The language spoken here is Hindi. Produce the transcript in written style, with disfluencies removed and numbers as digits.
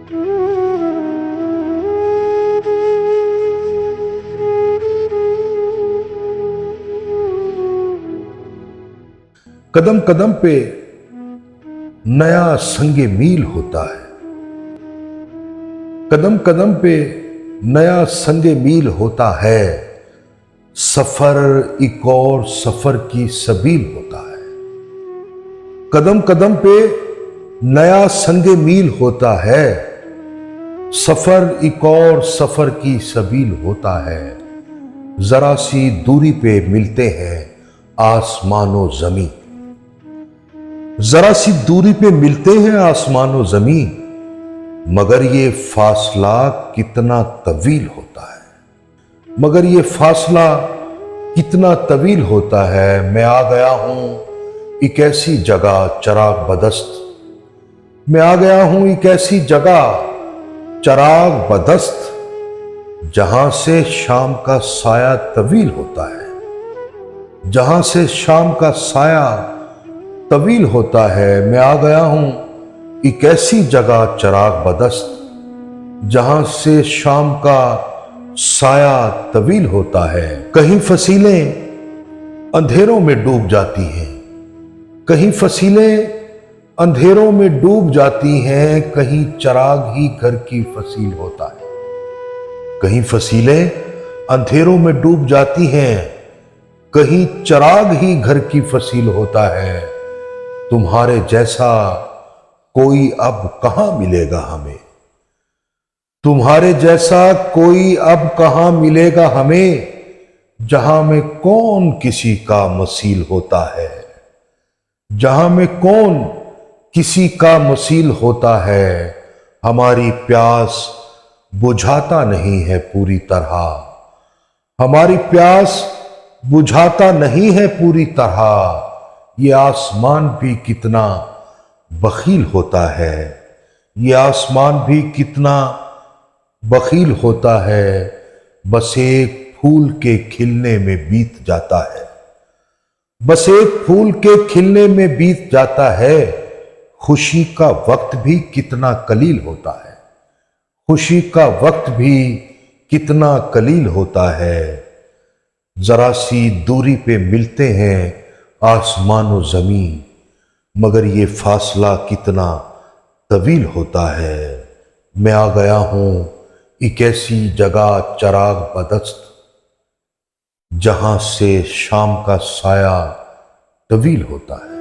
कदम कदम पे नया संगे मील होता है। कदम कदम पे नया संगे मील होता है। सफर एक और सफर की सबील होता है। कदम कदम पे नया संगे मील होता है। सफर एक और सफर की सबील होता है। जरा सी दूरी पे मिलते हैं आसमानो जमीन। जरा सी दूरी पे मिलते हैं आसमानो जमीन, मगर ये फासला कितना तवील होता है। मगर ये फासला कितना तवील होता है। मैं आ गया हूं एक ऐसी जगह चराग बदस्त। मैं आ गया हूं एक ऐसी जगह चराग बदस्त, जहां से शाम का साया तवील होता है। जहां से शाम का साया तवील होता है। मैं आ गया हूं एक ऐसी जगह चराग बदस्त, जहां से शाम का साया तवील होता है। कहीं फसीलें अंधेरों में डूब जाती हैं। कहीं फसीलें अंधेरों में डूब जाती हैं। कहीं चराग ही घर की फसील होता है। कहीं फसीलें अंधेरों में डूब जाती हैं। कहीं चराग ही घर की फसील होता है। तुम्हारे जैसा कोई अब कहां मिलेगा हमें। तुम्हारे जैसा कोई अब कहां मिलेगा हमें, जहां में कौन किसी का मसील होता है। जहां में कौन किसी का मसील होता है। हमारी प्यास बुझाता नहीं है पूरी तरह। हमारी प्यास बुझाता नहीं है पूरी तरह। ये आसमान भी कितना बखील होता है। ये आसमान भी कितना बखील होता है। बस एक फूल के खिलने में बीत जाता है। बस एक फूल के खिलने में बीत जाता है। खुशी का वक्त भी कितना कलील होता है। खुशी का वक्त भी कितना कलील होता है। जरा सी दूरी पे मिलते हैं आसमानो जमीन, मगर ये फासला कितना तवील होता है। मैं आ गया हूं एक ऐसी जगह चराग बदस्त, जहां से शाम का साया तवील होता है।